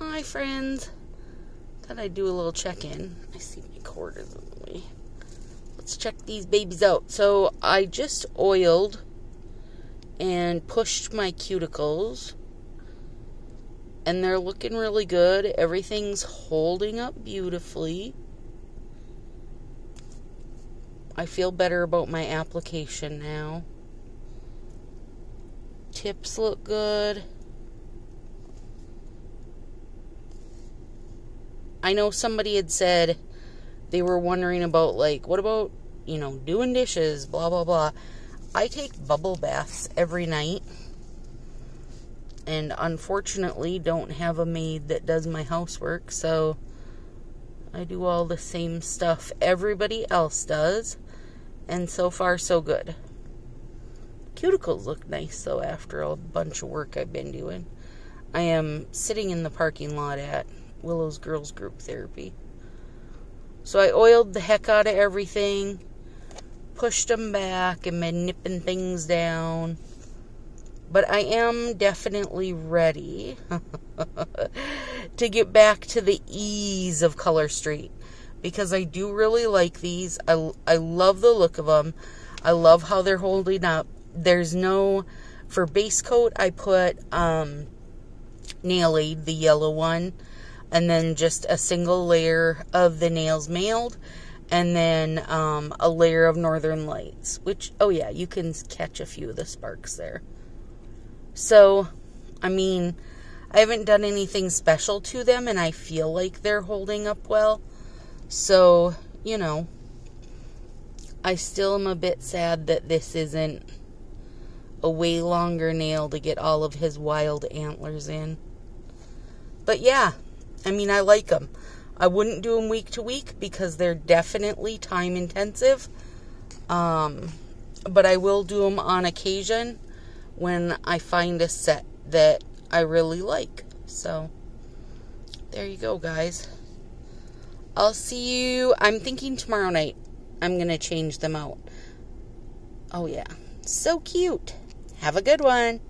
Hi, friends. Thought I'd do a little check-in. I see my cord is in the way. Let's check these babies out. So, I just oiled and pushed my cuticles. And they're looking really good. Everything's holding up beautifully. I feel better about my application now. Tips look good. I know somebody had said they were wondering about, like, what about, doing dishes, blah, blah, blah. I take bubble baths every night. And unfortunately don't have a maid that does my housework, so I do all the same stuff everybody else does. And so far, so good. Cuticles look nice, though, after a bunch of work I've been doing. I am sitting in the parking lot at Willow's Girls Group Therapy. So I oiled the heck out of everything, pushed them back, and been nipping things down. But I am definitely ready to get back to the ease of Color Street. Because I do really like these. I love the look of them. I love how they're holding up. There's no... For base coat, I put Nail Aid, the yellow one. And then just a single layer of the Nails Mailed. And then a layer of Northern Lights. Which, oh yeah, you can catch a few of the sparks there. So, I mean, I haven't done anything special to them. And I feel like they're holding up well. So, I still am a bit sad that this isn't a way longer nail to get all of his wild antlers in. But yeah, I mean, I like them. I wouldn't do them week to week because they're definitely time intensive. But I will do them on occasion when I find a set that I really like. So, there you go, guys. I'll see you. I'm thinking tomorrow night I'm going to change them out. Oh, yeah. So cute. Have a good one.